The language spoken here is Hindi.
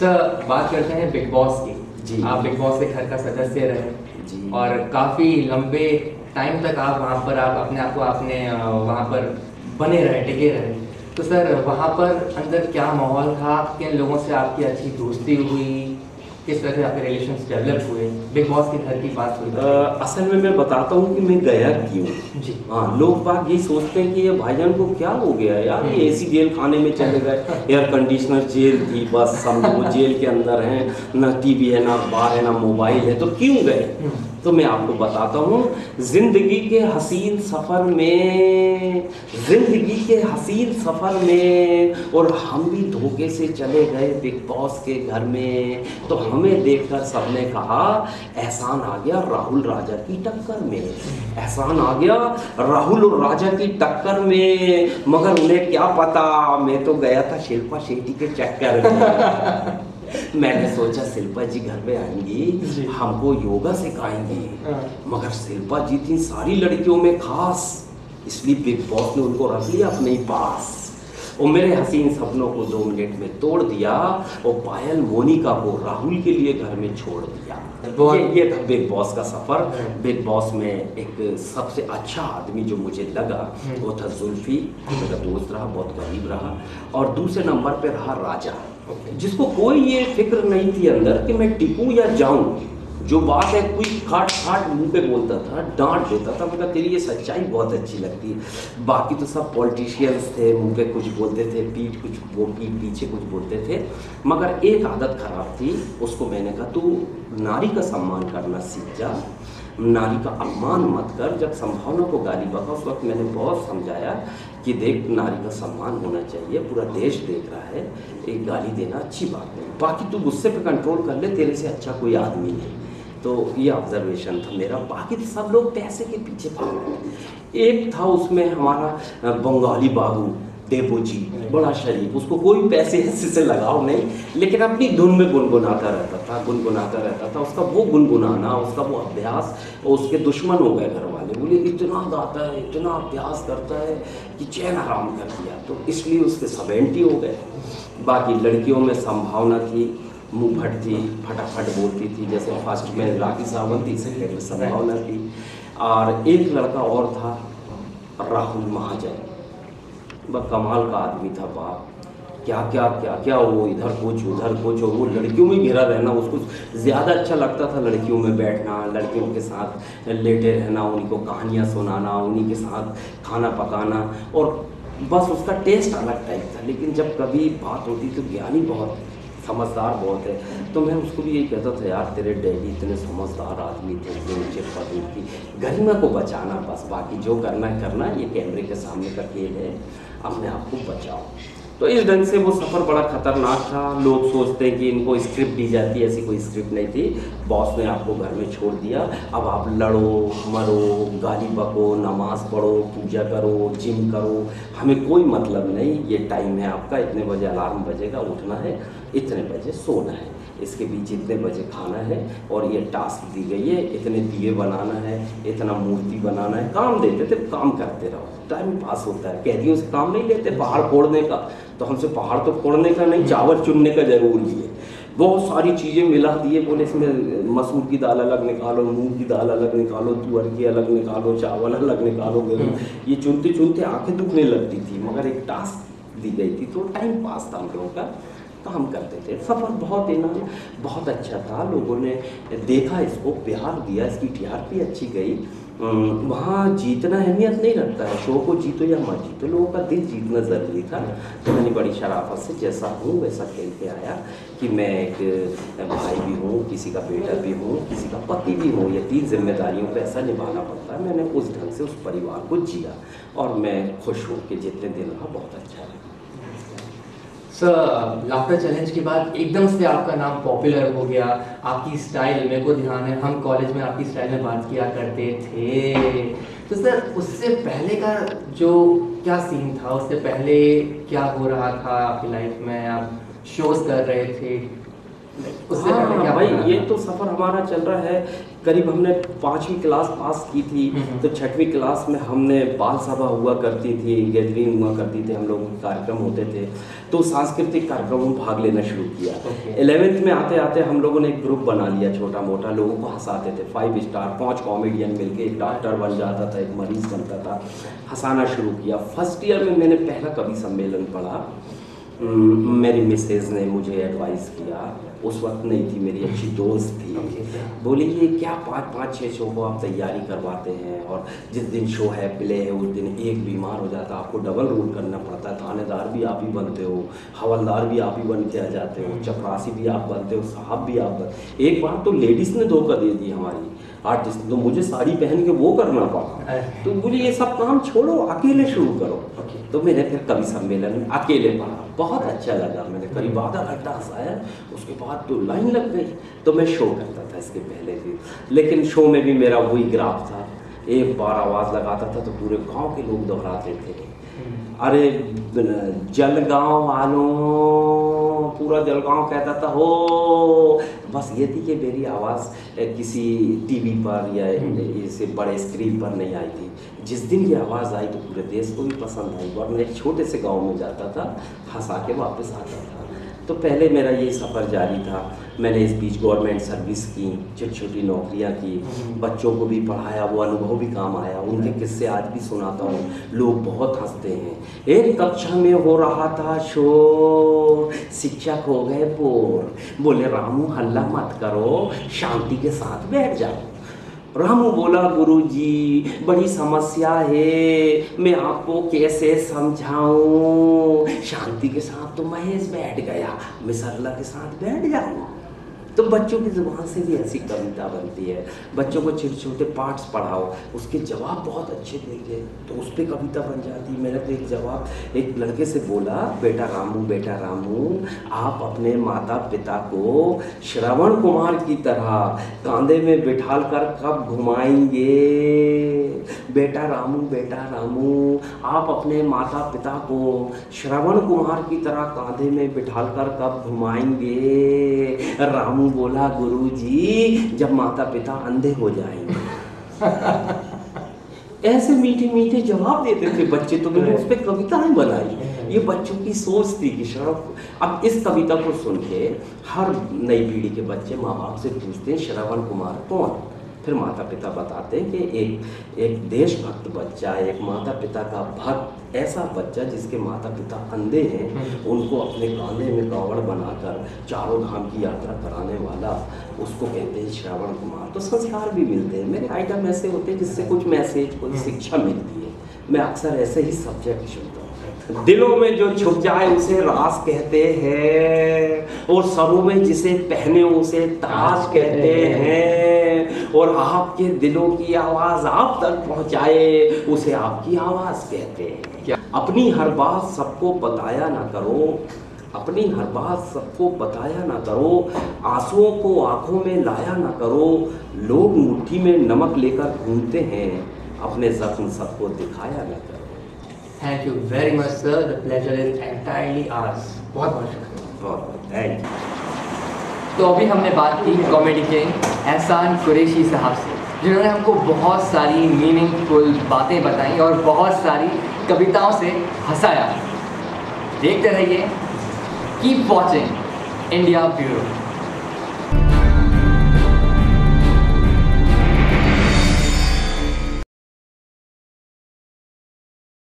सर बात करते हैं बिग बॉस की। जी। आप बिग बॉस के घर का सदस्य रहे जी। और काफ़ी लंबे टाइम तक आप वहाँ पर आप अपने आप को आपने वहाँ पर बने रहे, टिके रहे। तो सर वहाँ पर अंदर क्या माहौल था, किन लोगों से आपकी अच्छी दोस्ती हुई, किस तरह से आपके रिलेशंस डेवलप हुए, बिग बॉस के घर की बात हुई? असल में मैं बताता हूँ कि मैं गया क्यों। जी। हाँ, लोग बाग ये सोचते हैं कि ये भाईजान को क्या हो गया यार, ये एसी जेल खाने में चले गए, एयर कंडीशनर जेल थी, बस समझो वो जेल के अंदर हैं, ना टीवी है, ना अखबार है, ना मोबाइल है, तो क्यों गए? तो मैं आपको बताता हूँ, जिंदगी के हसीन सफ़र में, जिंदगी के हसीन सफ़र में, और हम भी धोखे से चले गए बिग बॉस के घर में। तो हमें देखकर सबने कहा एहसान आ गया राहुल राजा की टक्कर में, एहसान आ गया राहुल और राजा की टक्कर में। मगर उन्हें क्या पता, मैं तो गया था शिल्पा शेट्टी के चक्कर में। मैंने सोचा शिल्पा जी घर में आएंगी, हमको योगा सिखाएंगी, मगर शिल्पा जी थी सारी लड़कियों में खास, इसलिए बिग बॉस ने उनको रख लिया अपने ही पास और मेरे हसीन सपनों को 2 मिनट में तोड़ दिया और पायल मोनिका को राहुल के लिए घर में छोड़ दिया। ये था बिग बॉस का सफ़र। बिग बॉस में एक सबसे अच्छा आदमी जो मुझे लगा वो था जुल्फी, मेरा दोस्त रहा, बहुत करीब रहा। और दूसरे नंबर पे रहा राजा, जिसको कोई ये फिक्र नहीं थी अंदर कि मैं टिकूं या जाऊं। जो बात है कोई खाट खाट मुंह पे बोलता था, डांट देता था, मगर तेरी ये सच्चाई बहुत अच्छी लगती है। बाकी तो सब पॉलिटिशियंस थे, मुंह पे कुछ बोलते थे, पीठ पीछे कुछ बोलते थे, मगर एक आदत खराब थी। उसको मैंने कहा तू नारी का सम्मान करना सीख जा, नारी का अपमान मत कर। जब संभावना को गाली बका उस वक्त मैंने बहुत समझाया कि देख नारी का सम्मान होना चाहिए, पूरा देश देख रहा है, एक गाली देना अच्छी बात नहीं, बाकी तू गुस्से पे कंट्रोल कर ले, तेरे से अच्छा कोई आदमी नहीं। तो ये ऑब्जर्वेशन था मेरा। बाकी तो सब लोग पैसे के पीछे भाग। एक था उसमें हमारा बंगाली बाबू देबू जी, बड़ा शरीफ, उसको कोई पैसे ऐसे से लगाव नहीं, लेकिन अपनी धुन में गुनगुनाता रहता था। उसका वो गुनगुनाना, उसका वो अभ्यास, और उसके दुश्मन हो गए घर वाले, बोले इतना गाता है, इतना अभ्यास करता है कि चैन आराम कर दिया, तो इसलिए उसके 70 हो गए। बाकी लड़कियों में संभावना थी, मुँह फट थी, फटाफट बोलती थी, जैसे फर्स्ट में राखी सावंत थी, सेकेंड में संभावना थी। और एक लड़का और था राहुल महाजन, वह कमाल का आदमी था बाप, क्या वो इधर कुछ उधर कुछ, और वो लड़कियों में घिरा रहना उसको ज़्यादा अच्छा लगता था। लड़कियों में बैठना, लड़कियों के साथ लेटे रहना, उन्हीं को कहानियाँ सुनाना, उन्हीं के साथ खाना पकाना, और बस उसका टेस्ट अलग टाइप था। लेकिन जब कभी बात होती तो ज्ञानी बहुत, समझदार बहुत है, तो मैं उसको भी यही कहता था यार तेरे डैडी इतने समझदार आदमी थे, इतने ऊँचे पद, उनकी गरिमा को बचाना बस, बाकी जो करना है करना, ये कैमरे के सामने का खेल है, अपने आप को बचाओ। तो इस ढंग से वो सफ़र बड़ा ख़तरनाक था। लोग सोचते हैं कि इनको स्क्रिप्ट दी जाती है, ऐसी कोई स्क्रिप्ट नहीं थी। बॉस ने आपको घर में छोड़ दिया, अब आप लड़ो मरो, गाली बको, नमाज़ पढ़ो, पूजा करो, जिम करो, हमें कोई मतलब नहीं। ये टाइम है आपका, इतने बजे अलार्म बजेगा, उठना है, इतने बजे सोना है, इसके बीच इतने बजे खाना है, और ये टास्क दी गई है, इतने दिए बनाना है, इतना मूर्ति बनाना है। काम देते थे, काम करते रहो, टाइम पास होता है। कैदियों से काम नहीं लेते पहाड़ फोड़ने का, तो हमसे पहाड़ तो फोड़ने का नहीं, चावल चुनने का जरूर लिए। बहुत सारी चीज़ें मिला दिए, बोले इसमें मसूर की दाल अलग निकालो, मूंग की दाल अलग निकालो, तुअर की अलग निकालो, चावल अलग निकालो, गेहूँ। ये चुनते चुनते आंखें दुखने लगती थी, मगर एक टास्क दी गई थी तो टाइम पास था हम लोगों का, तो हम करते थे। सफ़र बहुत अच्छा था, लोगों ने देखा, इसको प्यार दिया, इसकी टीआरपी अच्छी गई। वहाँ जीतना अहमियत नहीं रखता है, शो को जीतो या मत जीतो, लोगों का दिल जीतना ज़रूरी था। तो मैंने बड़ी शराफत से जैसा हूँ वैसा खेल के आया कि मैं एक भाई भी हूँ, किसी का बेटा भी हूँ, किसी का पति भी हूँ। ये 3 जिम्मेदारियों को ऐसा निभाना पड़ता है। मैंने उस ढंग से उस परिवार को जिया और मैं खुश हूँ कि जितने दिन रहा बहुत अच्छा है। सर लाफ्टर चैलेंज के बाद एकदम से आपका नाम पॉपुलर हो गया, आपकी स्टाइल, मेरे को ध्यान है हम कॉलेज में आपकी स्टाइल में बात किया करते थे। तो सर उससे पहले का जो क्या सीन था, उससे पहले क्या हो रहा था आपकी लाइफ में, आप शोज कर रहे थे, उससे पहले क्या भाई हो रहा ये था? तो सफ़र हमारा चल रहा है करीब हमने 5वीं क्लास पास की थी, तो 6वीं क्लास में हमने बाल सभा हुआ करती थी, गैदरिंग हुआ करती थी, हम लोगों के कार्यक्रम होते थे, तो सांस्कृतिक कार्यक्रमों में भाग लेना शुरू किया। 11th में आते आते हम लोगों ने एक ग्रुप बना लिया छोटा मोटा, लोगों को हंसाते थे। 5 स्टार 5 कॉमेडियन मिलके एक डॉक्टर बन जाता था, एक मरीज बनता था, हंसाना शुरू किया। फर्स्ट ईयर में मैंने पहला कवि सम्मेलन पढ़ा। मेरी मिसेज ने मुझे एडवाइस किया, उस वक्त नहीं थी, मेरी अच्छी दोस्त थी, बोली ये क्या 5-5-6 शो को आप तैयारी करवाते हैं, और जिस दिन शो है प्ले है उस दिन एक बीमार हो जाता, आपको डबल रोल करना पड़ता है, थानेदार भी आप ही बनते हो, हवलदार भी आप ही बन के आ जाते हो, चपरासी भी आप बनते हो, साहब भी आप बनते। एक बार तो लेडीज़ ने धोखा दे दी हमारी आर्टिस्ट, तो मुझे साड़ी पहन के वो करना पड़ा, तो बोली ये सब काम छोड़ो, अकेले शुरू करो। तो मैंने फिर कवि सम्मेलन में अकेले पढ़ा, बहुत अच्छा लगा, मैंने करीब आधा घंटा हंसाया, उसके बाद तो लाइन लग गई। तो मैं शो करता था इसके पहले भी, लेकिन शो में भी मेरा वही ग्राफ था, एक बार आवाज़ लगाता था तो पूरे गांव के लोग दोहराते थे, अरे जलगांव वालों, पूरा जलगांव कहता था हो। बस ये थी कि मेरी आवाज़ किसी टीवी पर या इसे बड़े स्क्रीन पर नहीं आई थी। जिस दिन ये आवाज़ आई तो पूरे देश को भी पसंद आई, और मैं एक छोटे से गांव में जाता था, हंसा के वापस आता था। तो पहले मेरा यही सफ़र जारी था। मैंने इस बीच गवर्नमेंट सर्विस की, छोटी छोटी नौकरियां की, बच्चों को भी पढ़ाया, वो अनुभव भी काम आया, उनके किस्से आज भी सुनाता हूँ, लोग बहुत हंसते हैं। एक कक्षा में हो रहा था शोर, शिक्षक हो गए बोर, बोले रामू हल्ला मत करो, शांति के साथ बैठ जाओ। रामू बोला गुरुजी बड़ी समस्या है, मैं आपको कैसे समझाऊं, शांति के साथ तो महेश बैठ गया, मैं सरला के साथ बैठ जाऊं। तो बच्चों की ज़ुबान से भी ऐसी कविता बनती है। बच्चों को छोटे छोटे पार्ट्स पढ़ाओ, उसके जवाब बहुत अच्छे देंगे तो उस पर कविता बन जाती। मैंने तो एक जवाब एक लड़के से बोला, बेटा रामू आप अपने माता पिता को श्रवण कुमार की तरह कांधे में बिठाल कर कब घुमाएंगे। बेटा रामू आप अपने माता पिता को श्रवण कुमार की तरह कांधे में बिठाल कर कब घुमाएंगे। रामू बोला गुरुजी जब माता पिता अंधे हो जाएंगे। ऐसे मीठे मीठे जवाब देते थे बच्चे, तो मैंने उस पर कविताएं बनाई। ये बच्चों की सोच थी कि श्रवण। अब इस कविता को सुन के हर नई पीढ़ी के बच्चे माँ बाप से पूछते हैं श्रवण कुमार कौन। फिर माता पिता बताते हैं कि एक देशभक्त बच्चा, एक माता पिता का भक्त, ऐसा बच्चा जिसके माता पिता अंधे हैं, उनको अपने कांधे में कावड़ बनाकर चारों धाम की यात्रा कराने वाला, उसको कहते हैं श्रवण कुमार। तो संस्कार भी मिलते हैं। मेरे आइटम ऐसे होते हैं जिससे कुछ मैसेज, कोई शिक्षा मिलती है। मैं अक्सर ऐसे ही सब्जेक्ट चुनता हूँ। दिलों में जो छुप जाए उसे राज कहते हैं, और सरों में जिसे पहने उसे ताज कहते हैं, और आपके दिलों की आवाज़ आप तक पहुँचाए उसे आपकी आवाज़ कहते हैं। अपनी हर बात सबको बताया ना करो, अपनी हर बात सबको बताया ना करो, आंसुओं को आंखों में लाया ना करो। लोग मुट्ठी में नमक लेकर घूमते हैं, अपने जख्म सबको दिखाया ना करो। Thank you very much sir, the pleasure is entirely hours. बहुत बहुत शुक्रिया। बहुत थैंक यू। तो अभी हमने बात की कॉमेडी किंग एहसान कुरैशी साहब से, जिन्होंने हमको बहुत सारी मीनिंगफुल बातें बताई और बहुत सारी कविताओं से हंसाया। देखते रहिए, कीप वॉचिंग इंडिया ब्यूरो।